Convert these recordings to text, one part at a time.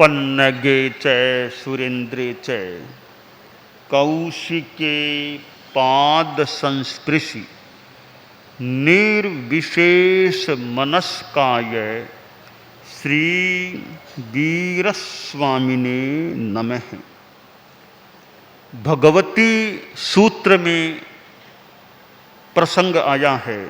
पन्नगे च सुरेन्द्रे च कौशिके पाद संस्पृशि निर्विशेष मनस्काय श्री वीरस्वामिने नमः। भगवती सूत्र में प्रसंग आया है,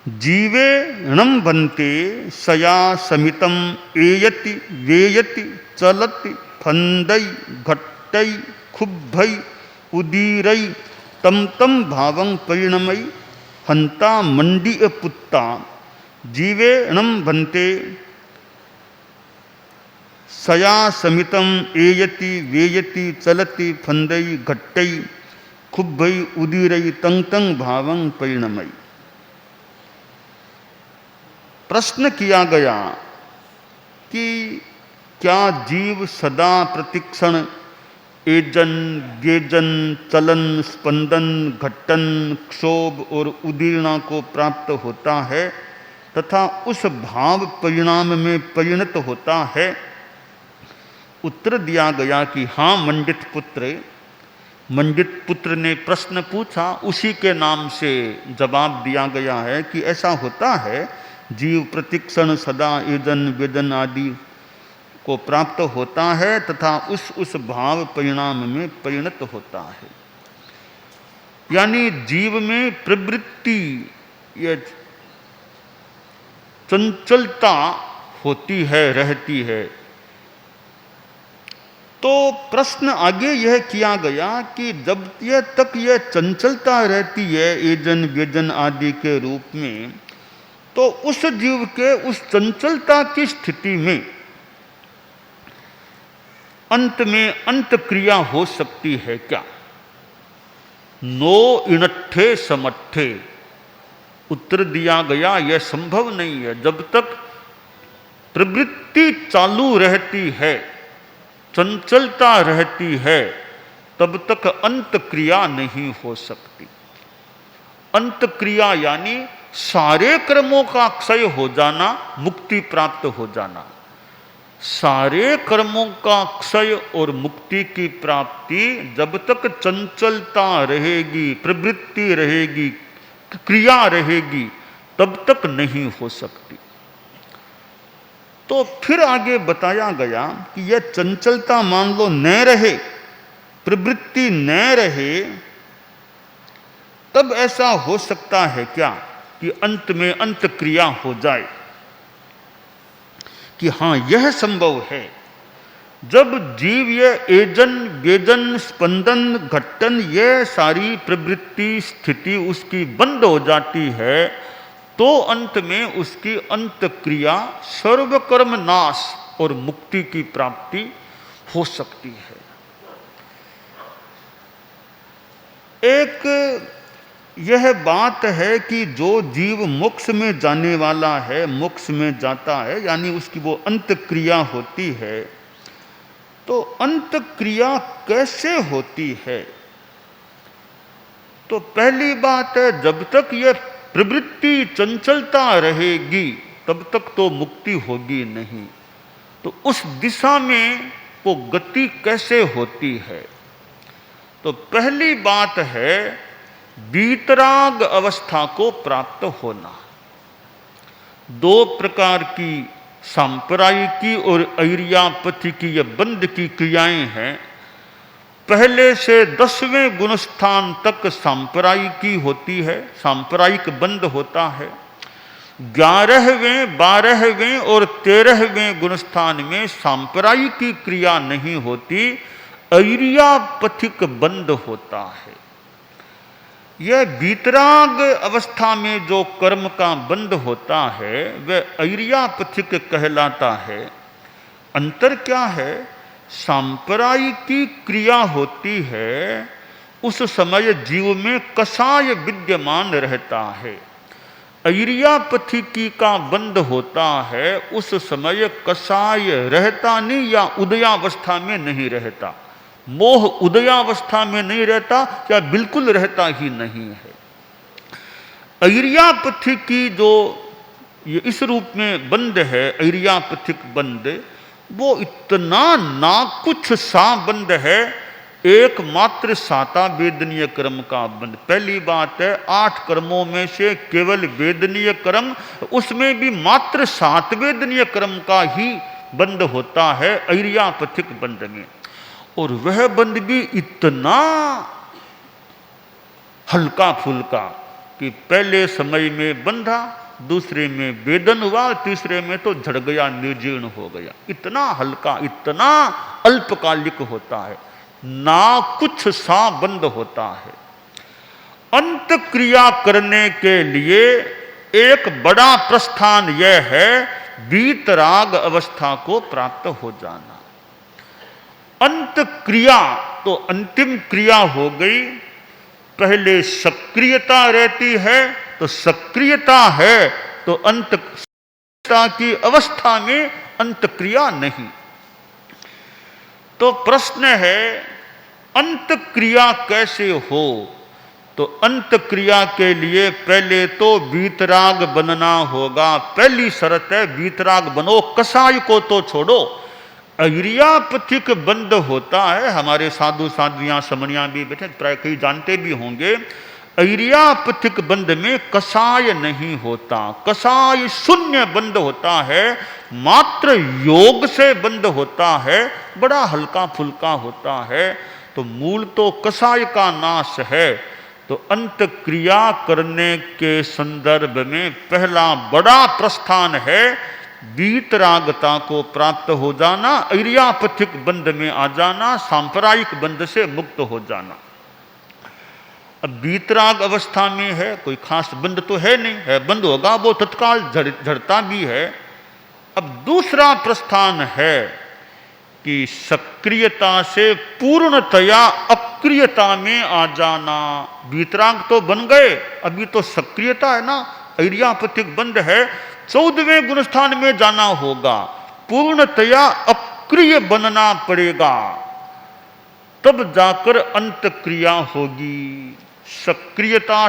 जीवे णम बनते सया समितम एयति वेयति चलति फंदई घट्टई खुब्भई उदीरई तम तम भावं परिणमई हंता मंडी पुत्ता। जीवे णम बनते सया समितम एयति वेयति चलति फंदई घट्टई खुब्भई उदीरई तंग तंग भावं परिणमई। प्रश्न किया गया कि क्या जीव सदा प्रतिक्षण एजन गेजन चलन स्पंदन घट्टन क्षोभ और उदीर्णा को प्राप्त होता है तथा उस भाव परिणाम में परिणत होता है। उत्तर दिया गया कि हाँ मंडित पुत्र। मंडित पुत्र ने प्रश्न पूछा, उसी के नाम से जवाब दिया गया है कि ऐसा होता है, जीव प्रतिक्षण सदा ईदन वेदन आदि को प्राप्त होता है तथा उस भाव परिणाम में परिणत होता है। यानी जीव में प्रवृत्ति या चंचलता होती है, रहती है। तो प्रश्न आगे यह किया गया कि जब तक यह चंचलता रहती है एजन वेदन आदि के रूप में, तो उस जीव के उस चंचलता की स्थिति में अंत में अंत क्रिया हो सकती है क्या? नो इणट्ठे समट्ठे। उत्तर दिया गया यह संभव नहीं है। जब तक प्रवृत्ति चालू रहती है, चंचलता रहती है, तब तक अंत क्रिया नहीं हो सकती। अंत क्रिया यानी सारे कर्मों का क्षय हो जाना, मुक्ति प्राप्त हो जाना। सारे कर्मों का क्षय और मुक्ति की प्राप्ति जब तक चंचलता रहेगी, प्रवृत्ति रहेगी, क्रिया रहेगी, तब तक नहीं हो सकती। तो फिर आगे बताया गया कि यह चंचलता मान लो न रहे, प्रवृत्ति न रहे, तब ऐसा हो सकता है क्या कि अंत में अंत क्रिया हो जाए? कि हाँ यह संभव है। जब जीव ये एजन वेदन स्पंदन घट्टन ये सारी प्रवृत्ति स्थिति उसकी बंद हो जाती है, तो अंत में उसकी अंत क्रिया सर्वकर्म नाश और मुक्ति की प्राप्ति हो सकती है। एक यह बात है कि जो जीव मोक्ष में जाने वाला है, मोक्ष में जाता है, यानी उसकी वो अंत क्रिया होती है। तो अंत क्रिया कैसे होती है? तो पहली बात है, जब तक यह प्रवृत्ति चंचलता रहेगी तब तक तो मुक्ति होगी नहीं। तो उस दिशा में वो गति कैसे होती है? तो पहली बात है वीतराग अवस्था को प्राप्त होना। दो प्रकार की सांप्रायिकी और ऐरियापथिकी या बंध की क्रियाएं हैं। पहले से 10वें गुणस्थान तक सांप्रायिकी होती है, सांप्रायिक बंध होता है। 11वें 12वें और 13वें गुणस्थान में सांप्रायिकी क्रिया नहीं होती, ऐरियापथिक बंध होता है। यह वीतराग अवस्था में जो कर्म का बंध होता है वह ऐरियापथिक कहलाता है। अंतर क्या है? सांप्रायिकी क्रिया होती है, उस समय जीव में कषाय विद्यमान रहता है। ऐरियापथिकी का बंध होता है, उस समय कषाय रहता नहीं या उदयावस्था में नहीं रहता। मोह उदयावस्था में नहीं रहता या बिल्कुल रहता ही नहीं है। ऐरियापथिकी जो ये इस रूप में बंध है, ऐरियापथिक बंध, वो इतना ना कुछ सा बंद है, एकमात्र साता वेदनीय कर्म का बंद। पहली बात है 8 कर्मों में से केवल वेदनीय कर्म, उसमें भी मात्र 7 वेदनीय कर्म का ही बंद होता है ऐरियापथिक बंद में। और वह बंद भी इतना हल्का फुल्का कि पहले समय में बंधा, दूसरे में वेदन हुआ, तीसरे में तो झड़ गया, निर्जीर्ण हो गया। इतना हल्का, इतना अल्पकालिक होता है, ना कुछ सा बंद होता है। अंत क्रिया करने के लिए एक बड़ा प्रस्थान यह है वीतराग अवस्था को प्राप्त हो जाना। अंत क्रिया तो अंतिम क्रिया हो गई। पहले सक्रियता रहती है, तो सक्रियता है तो अंत की अवस्था में अंत क्रिया नहीं। तो प्रश्न है अंत क्रिया कैसे हो? तो अंत क्रिया के लिए पहले तो वीतराग बनना होगा। पहली शर्त है वीतराग बनो, कसाय को तो छोड़ो। ऐरियापथिक बंद होता है, हमारे साधु साध्वियां समनियां भी बैठे प्राय कई जानते भी होंगे। ऐरियापथिक बंद में कसाय नहीं होता, कसाय शून्य बंद होता है, मात्र योग से बंद होता है, बड़ा हल्का फुल्का होता है। तो मूल तो कसाय का नाश है। तो अंत क्रिया करने के संदर्भ में पहला बड़ा प्रस्थान है वीतरागता को प्राप्त हो जाना, ऐरियापथिक बंध में आ जाना, सांप्रदायिक बंध से मुक्त हो जाना। अब वीतराग अवस्था में है, कोई खास बंध तो है नहीं, है बंद होगा वो तत्काल झड़ता भी है। अब दूसरा प्रस्थान है कि सक्रियता से पूर्णतया अक्रियता में आ जाना। वीतराग तो बन गए, अभी तो सक्रियता है ना, ऐरियापथिक बंध है, 14वें गुणस्थान में जाना होगा, पूर्णतया अक्रिय बनना पड़ेगा, तब जाकर अंत क्रिया होगी। सक्रियता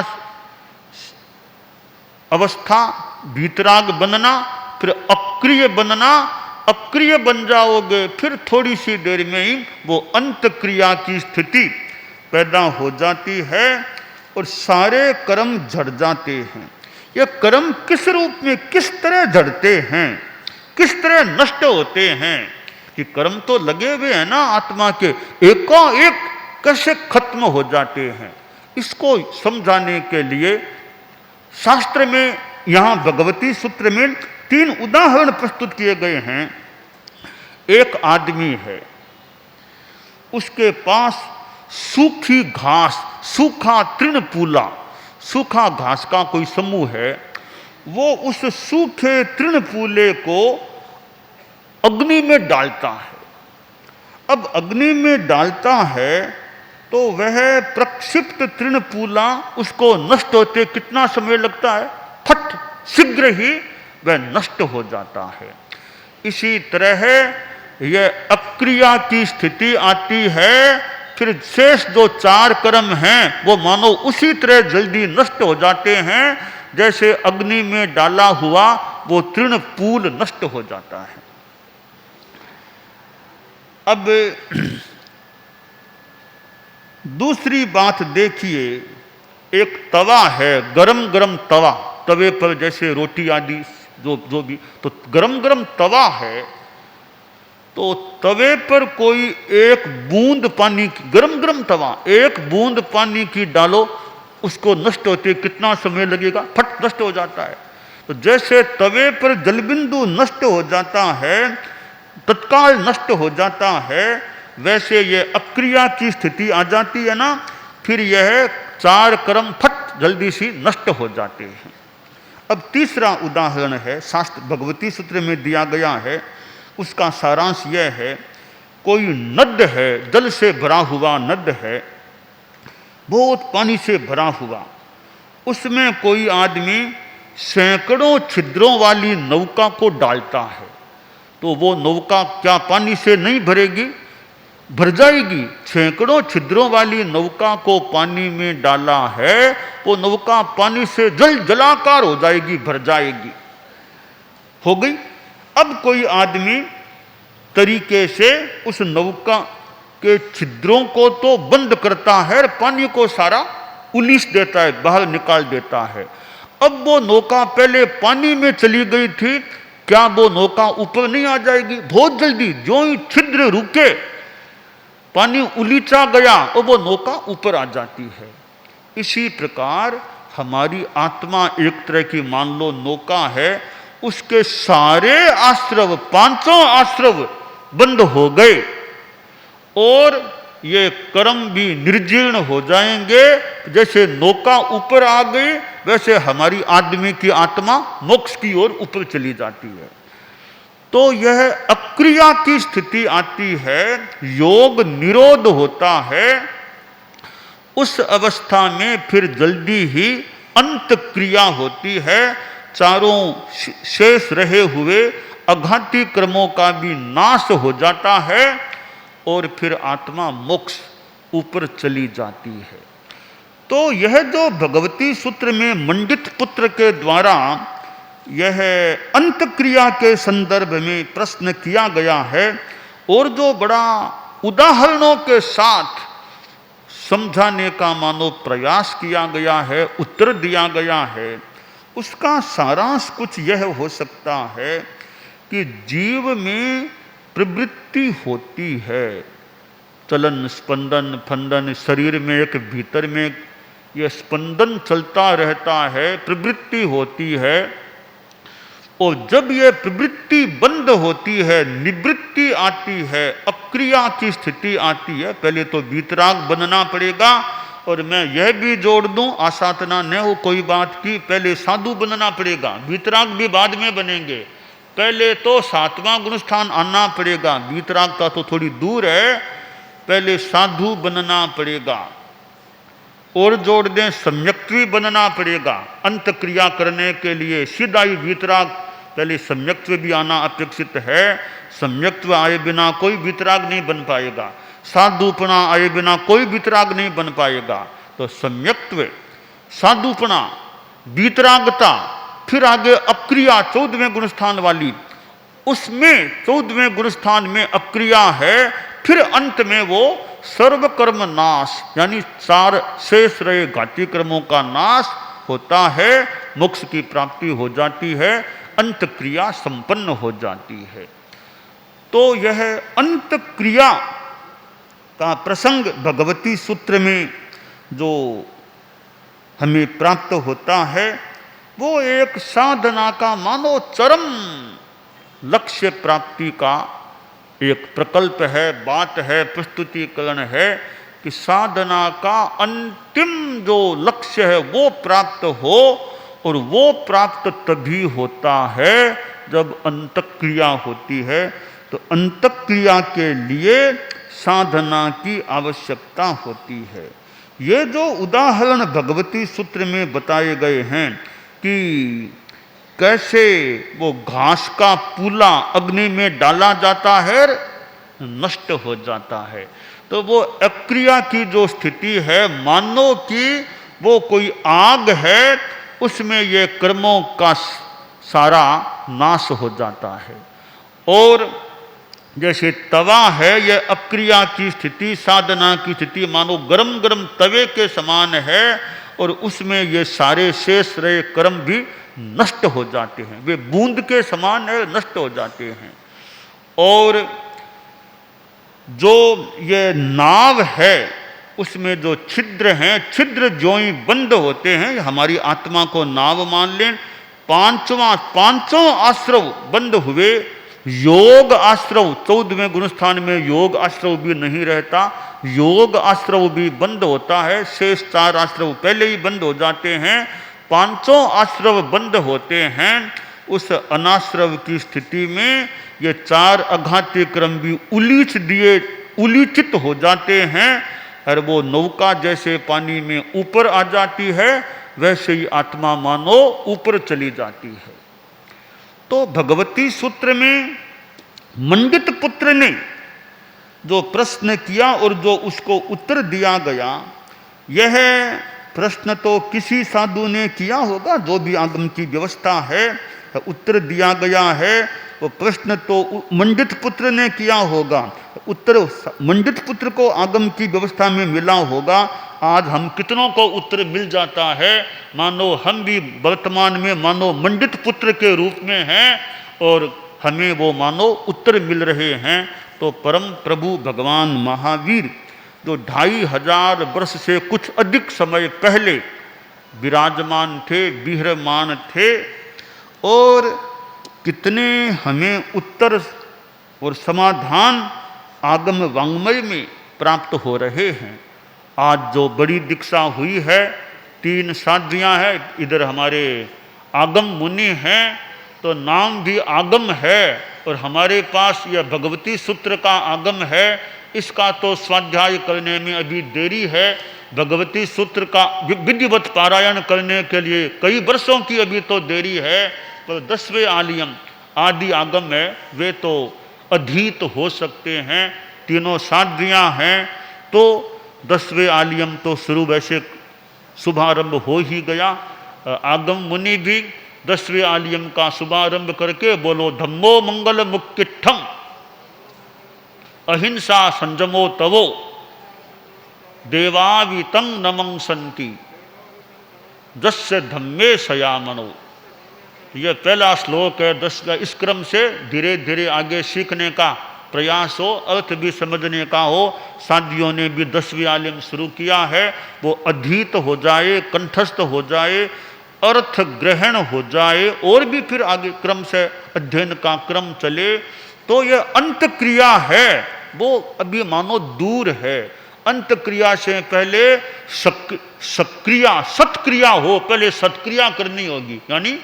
अवस्था, वीतराग बनना, फिर अक्रिय बनना, अक्रिय बन जाओगे, फिर थोड़ी सी देर में ही वो अंत क्रिया की स्थिति पैदा हो जाती है और सारे कर्म झड़ जाते हैं। ये कर्म किस रूप में, किस तरह झड़ते हैं, किस तरह नष्ट होते हैं? कि कर्म तो लगे हुए हैं ना आत्मा के, एकाएक कैसे खत्म हो जाते हैं, इसको समझाने के लिए शास्त्र में यहां भगवती सूत्र में 3 उदाहरण प्रस्तुत किए गए हैं। एक आदमी है, उसके पास सूखी घास, सूखा तृणपूला, सूखा घास का कोई समूह है, वो उस सूखे तृणपूले को अग्नि में डालता है। अब अग्नि में डालता है तो वह प्रक्षिप्त तृणपूला उसको नष्ट होते कितना समय लगता है? फट, शीघ्र ही वह नष्ट हो जाता है। इसी तरह यह अक्रिया की स्थिति आती है, फिर शेष जो 4 कर्म हैं वो मानो उसी तरह जल्दी नष्ट हो जाते हैं जैसे अग्नि में डाला हुआ वो तृणपूल नष्ट हो जाता है। अब दूसरी बात देखिए, एक तवा है, गरम गरम तवा, तवे पर जैसे रोटी आदि जो भी, तो गरम गरम तवा है, तो तवे पर कोई एक बूंद पानी की, गरम गरम तवा, एक बूंद पानी की डालो, उसको नष्ट होते कितना समय लगेगा? फट नष्ट हो जाता है। तो जैसे तवे पर जलबिंदु नष्ट हो जाता है, तत्काल नष्ट हो जाता है, वैसे ये अक्रिया की स्थिति आ जाती है ना, फिर यह 4 कर्म फट जल्दी सी नष्ट हो जाते हैं। अब तीसरा उदाहरण है, शास्त्र भगवती सूत्र में दिया गया है, उसका सारांश यह है, कोई नद है, जल से भरा हुआ नद है, बहुत पानी से भरा हुआ, उसमें कोई आदमी सैकड़ों छिद्रों वाली नौका को डालता है, तो वो नौका क्या पानी से नहीं भरेगी? भर जाएगी। सैकड़ों छिद्रों वाली नौका को पानी में डाला है, वो नौका पानी से जलाकार हो जाएगी, भर जाएगी, हो गई। अब कोई आदमी तरीके से उस नौका के छिद्रों को तो बंद करता है और पानी को सारा उलीस देता है, बाहर निकाल देता है। अब वो नौका पहले पानी में चली गई थी, क्या वो नौका ऊपर नहीं आ जाएगी? बहुत जल्दी जो ही छिद्र रुके, पानी उलीचा गया और वो नौका ऊपर आ जाती है। इसी प्रकार हमारी आत्मा एक तरह की मान लो नौका है, उसके सारे आश्रव, पांचों आश्रव बंद हो गए और ये कर्म भी निर्जीर्ण हो जाएंगे। जैसे नौका ऊपर आ गई, वैसे हमारी आदमी की आत्मा मोक्ष की ओर ऊपर चली जाती है। तो यह अक्रिया की स्थिति आती है, योग निरोध होता है। उस अवस्था में फिर जल्दी ही अंत क्रिया होती है, चारों शेष रहे हुए अघाती कर्मों का भी नाश हो जाता है और फिर आत्मा मोक्ष ऊपर चली जाती है। तो यह जो भगवती सूत्र में मंडित पुत्र के द्वारा यह अंत क्रिया के संदर्भ में प्रश्न किया गया है और जो बड़ा उदाहरणों के साथ समझाने का मानो प्रयास किया गया है, उत्तर दिया गया है, उसका सारांश कुछ यह हो सकता है कि जीव में प्रवृत्ति होती है, चलन स्पंदन फंदन, शरीर में एक भीतर में यह स्पंदन चलता रहता है, प्रवृत्ति होती है। और जब यह प्रवृत्ति बंद होती है, निवृत्ति आती है, अक्रिया की स्थिति आती है, पहले तो वीतराग बनना पड़ेगा। और मैं यह भी जोड़ दूं, आसातना न हो कोई बात की, पहले साधु बनना पड़ेगा, वीतराग भी बाद में बनेंगे। पहले तो सातवां गुणस्थान आना पड़ेगा, वीतराग का तो थोड़ी दूर है, पहले साधु बनना पड़ेगा। और जोड़ दें, सम्यक्त्वी बनना पड़ेगा अंत क्रिया करने के लिए। सीधा ही वीतराग, पहले सम्यक्त्व भी आना अपेक्षित है, सम्यक्त्व आए बिना कोई वीतराग नहीं बन पाएगा, साधुपना आए बिना कोई वीतराग नहीं बन पाएगा। तो सम्यक्त्व, साधुपना, वीतरागता, फिर आगे अक्रिया 14वें गुणस्थान वाली, उसमें 14वें गुणस्थान में अक्रिया है, फिर अंत में वो सर्व कर्म नाश, यानी चार शेष रहे घाती कर्मों का नाश होता है, मोक्ष की प्राप्ति हो जाती है, अंत क्रिया संपन्न हो जाती है। तो यह अंत क्रिया का प्रसंग भगवती सूत्र में जो हमें प्राप्त होता है, वो एक साधना का मानो चरम लक्ष्य प्राप्ति का एक प्रकल्प है, बात है, प्रस्तुतिकरण है कि साधना का अंतिम जो लक्ष्य है वो प्राप्त हो। और वो प्राप्त तभी होता है जब अंतक्रिया होती है। तो अंतक्रिया के लिए साधना की आवश्यकता होती है। ये जो उदाहरण भगवती सूत्र में बताए गए हैं कि कैसे वो घास का पूला अग्नि में डाला जाता है, नष्ट हो जाता है, तो वो अक्रिया की जो स्थिति है, मानो कि वो कोई आग है, उसमें ये कर्मों का सारा नाश हो जाता है। और जैसे तवा है, ये अक्रिया की स्थिति, साधना की स्थिति मानो गरम गरम तवे के समान है, और उसमें ये सारे शेष रहे कर्म भी नष्ट हो जाते हैं, वे बूंद के समान है, नष्ट हो जाते हैं। और जो ये नाव है, उसमें जो छिद्र हैं, छिद्र ज्यों ही बंद होते हैं, हमारी आत्मा को नाव मान लें, पांचों आश्रव बंद हुए, योग आश्रव 14वें गुणस्थान में योग आश्रव भी नहीं रहता, योग आश्रव भी बंद होता है, शेष 4 आश्रव पहले ही बंद हो जाते हैं, पांचों आश्रव बंद होते हैं। उस अनाश्रव की स्थिति में ये 4 अघाती क्रम भी उलीचित हो जाते हैं, और वो नौका जैसे पानी में ऊपर आ जाती है, वैसे ही आत्मा मानो ऊपर चली जाती है। तो भगवती सूत्र में मंडित पुत्र ने जो प्रश्न किया और जो उसको उत्तर दिया गया, यह प्रश्न तो किसी साधु ने किया होगा, जो भी आगम की व्यवस्था है, उत्तर दिया गया है। वो प्रश्न तो मंडित पुत्र ने किया होगा, उत्तर मंडित पुत्र को आगम की व्यवस्था में मिला होगा। आज हम कितनों को उत्तर मिल जाता है, मानो हम भी वर्तमान में मानो मंडित पुत्र के रूप में हैं और हमें वो मानो उत्तर मिल रहे हैं। तो परम प्रभु भगवान महावीर जो 2500 वर्ष से कुछ अधिक समय पहले विराजमान थे, विहरमान थे, और कितने हमें उत्तर और समाधान आगम वांग्मय में प्राप्त हो रहे हैं। आज जो बड़ी दीक्षा हुई है, 3 साध्वियाँ हैं, इधर हमारे आगम मुनि हैं, तो नाम भी आगम है, और हमारे पास यह भगवती सूत्र का आगम है। इसका तो स्वाध्याय करने में अभी देरी है। भगवती सूत्र का विधिवत पारायण करने के लिए कई वर्षों की अभी तो देरी है। पर 10वें आलियम आदि आगम है, वे तो अधीत हो सकते हैं। तीनों साध्वियाँ हैं, तो 10वें आलियम तो शुरू वैसे शुभारंभ हो ही गया। आगम मुनि भी 10वें आलियम का शुभारंभ करके बोलो धम्मो मंगल मुक्तिठम अहिंसा संजमो तवो देवावितं नमंसन्ति जस्य धम्मे सयामनो। यह पहला श्लोक है 10 का। इस क्रम से धीरे धीरे आगे सीखने का प्रयास हो, अर्थ भी समझने का हो। साधियों ने भी 10वीं आलिम शुरू किया है, वो अधीत हो जाए, कंठस्थ हो जाए, अर्थ ग्रहण हो जाए, और भी फिर आगे क्रम से अध्ययन का क्रम चले। तो यह अंत क्रिया है, वो अभी मानो दूर है। अंत क्रिया से पहले सक्रिया सत्क्रिया हो, पहले सत्क्रिया करनी होगी, यानी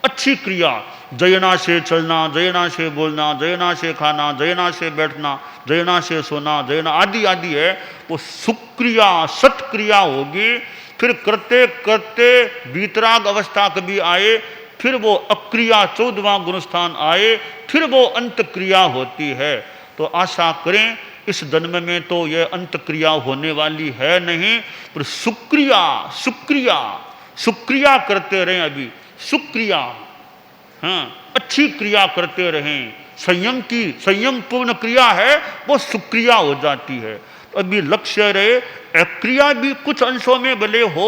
अच्छी क्रिया। जयना से चलना, जयना से बोलना, जयना से खाना, जयना से बैठना, जयना से सोना, जयना आदि आदि है, वो सुक्रिया सत्क्रिया होगी। फिर करते करते वीतराग अवस्था कभी आए, फिर वो अक्रिया 14वां गुणस्थान आए, फिर वो अंत क्रिया होती है। तो आशा करें इस जन्म में तो यह अंत क्रिया होने वाली है नहीं, पर सुक्रिया सुक्रिया सुक्रिया करते रहें। अभी सुक्रिया, हाँ, अच्छी क्रिया करते रहें। संयम की संयम पूर्ण क्रिया है, वो सुक्रिया हो जाती है। तो अभी लक्ष्य रहे अक्रिया भी कुछ अंशों में भले हो।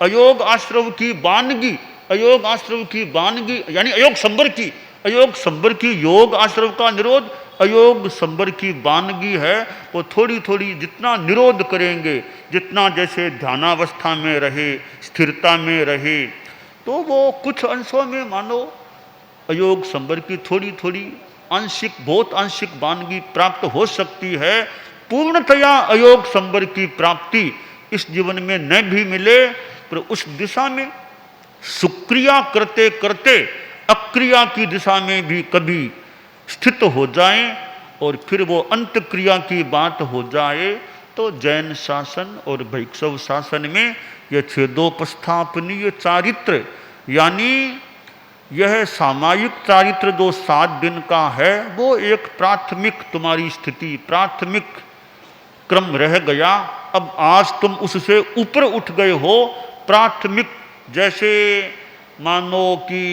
अयोग आश्रव की वानगी, अयोग आश्रव की वानगी यानी अयोग संबर की, अयोग संबर की योग आश्रव का निरोध, अयोग संबर की वानगी है। वो थोड़ी थोड़ी जितना निरोध करेंगे, जितना जैसे ध्यानावस्था में रहे, स्थिरता में रहे, तो वो कुछ अंशों में मानो अयोग संबर की थोड़ी थोड़ी आंशिक, बहुत आंशिक वानगी प्राप्त हो सकती है। पूर्णतया अयोग संबर की प्राप्ति इस जीवन में न भी मिले, पर उस दिशा में सुक्रिया करते करते अक्रिया की दिशा में भी कभी स्थित हो जाएं, और फिर वो अंत क्रिया की बात हो जाए। तो जैन शासन और वैष्णव शासन में यह छेदोपस्थापनीय चारित्र, यानी यह सामायिक चारित्र जो 7 दिन का है, वो एक प्राथमिक तुम्हारी स्थिति, प्राथमिक क्रम रह गया। अब आज तुम उससे ऊपर उठ गए हो। प्राथमिक जैसे मानो कि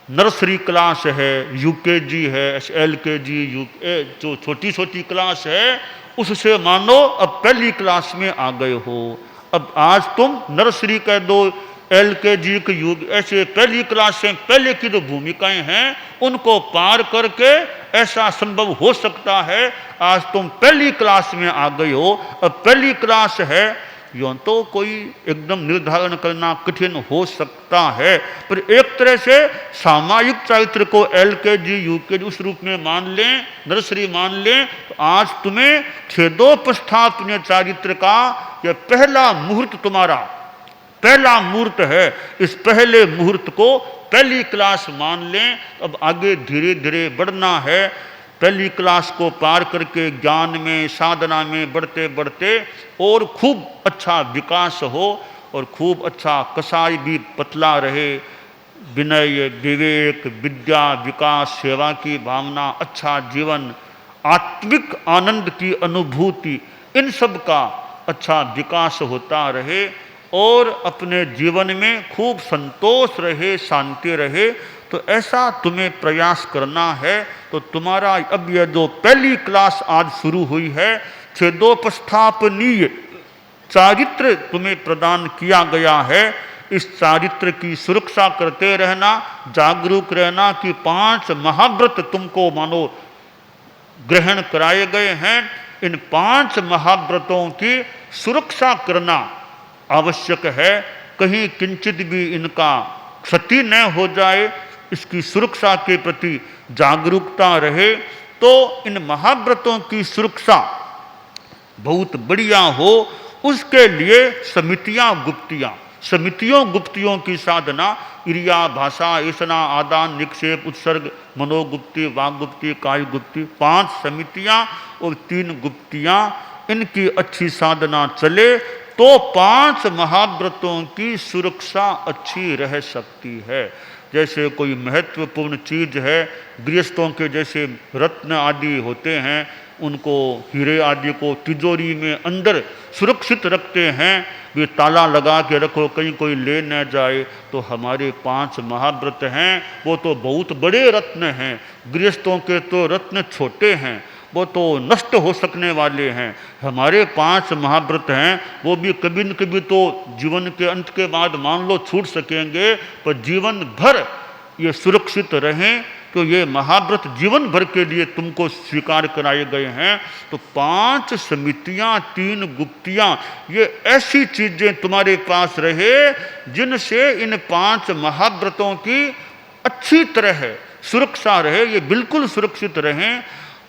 नर्सरी क्लास है, यूकेजी है, एलकेजी, जो छोटी छोटी क्लास है, उससे मानो अब पहली क्लास में आ गए हो। अब आज तुम नर्सरी कह दो, एलकेजी के युग, ऐसे पहली क्लास से पहले की जो भूमिकाएं हैं उनको पार करके ऐसा संभव हो सकता है। आज तुम पहली क्लास में आ गए हो। अब पहली क्लास है, यूँ तो कोई एकदम निर्धारण करना कठिन हो सकता है, पर एक तरह से सामायिक चारित्र को एलकेजी यूकेजी उस रूप में मान लें, नर्सरी मान लें। तो आज तुम्हें छेदोपस्थापनीय चारित्र का यह पहला मुहूर्त, तुम्हारा पहला मुहूर्त है। इस पहले मुहूर्त को पहली क्लास मान लें। अब आगे धीरे धीरे बढ़ना है। पहली क्लास को पार करके ज्ञान में, साधना में बढ़ते बढ़ते और खूब अच्छा विकास हो, और खूब अच्छा कसाई भी पतला रहे। विनय, विवेक, विद्या, विकास, सेवा की भावना, अच्छा जीवन, आत्मिक आनंद की अनुभूति, इन सब का अच्छा विकास होता रहे, और अपने जीवन में खूब संतोष रहे, शांति रहे। तो ऐसा तुम्हें प्रयास करना है। तो तुम्हारा अब यह जो पहली क्लास आज शुरू हुई है, छेदोपस्थापनीय चारित्र तुम्हें प्रदान किया गया है। इस चारित्र की सुरक्षा करते रहना, जागरूक रहना कि 5 महाव्रत तुमको मानो ग्रहण कराए गए हैं। इन 5 महाव्रतों की सुरक्षा करना आवश्यक है, कहीं किंचित भी इनका क्षति न हो जाए, इसकी सुरक्षा के प्रति जागरूकता रहे। तो इन महाव्रतों की सुरक्षा बहुत बढ़िया हो, उसके लिए समितियों गुप्तियों की साधना, क्रिया, भाषा, ऐसना, आदान, निक्षेप, उत्सर्ग, मनोगुप्ति, वाग्गुप्ति, काय गुप्ति, 5 समितियां और 3 गुप्तियां, इनकी अच्छी साधना चले तो 5 महाव्रतों की सुरक्षा अच्छी रह सकती है। जैसे कोई महत्वपूर्ण चीज है, गृहस्थों के जैसे रत्न आदि होते हैं, उनको हीरे आदि को तिजोरी में अंदर सुरक्षित रखते हैं, वे ताला लगा के रखो कहीं कोई ले न जाए। तो हमारे 5 महाव्रत हैं, वो तो बहुत बड़े रत्न हैं। गृहस्थों के तो रत्न छोटे हैं, वो तो नष्ट हो सकने वाले हैं। हमारे 5 महाव्रत हैं, वो भी कभी न कभी तो जीवन के अंत के बाद मान लो छूट सकेंगे, पर जीवन भर ये सुरक्षित रहें। तो ये महाव्रत जीवन भर के लिए तुमको स्वीकार कराए गए हैं। तो 5 समितियां, 3 गुप्तियां, ये ऐसी चीजें तुम्हारे पास रहे जिनसे इन 5 महाव्रतों की अच्छी तरह सुरक्षा रहे, ये बिल्कुल सुरक्षित रहें।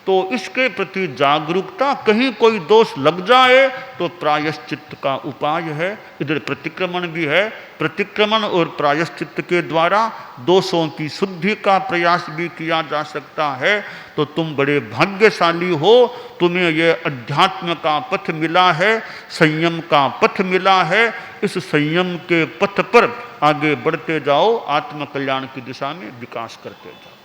तो इसके प्रति जागरूकता, कहीं कोई दोष लग जाए तो प्रायश्चित का उपाय है। इधर प्रतिक्रमण भी है, प्रतिक्रमण और प्रायश्चित के द्वारा दोषों की शुद्धि का प्रयास भी किया जा सकता है। तो तुम बड़े भाग्यशाली हो, तुम्हें यह अध्यात्म का पथ मिला है, संयम का पथ मिला है। इस संयम के पथ पर आगे बढ़ते जाओ, आत्म कल्याण की दिशा में विकास करते जाओ।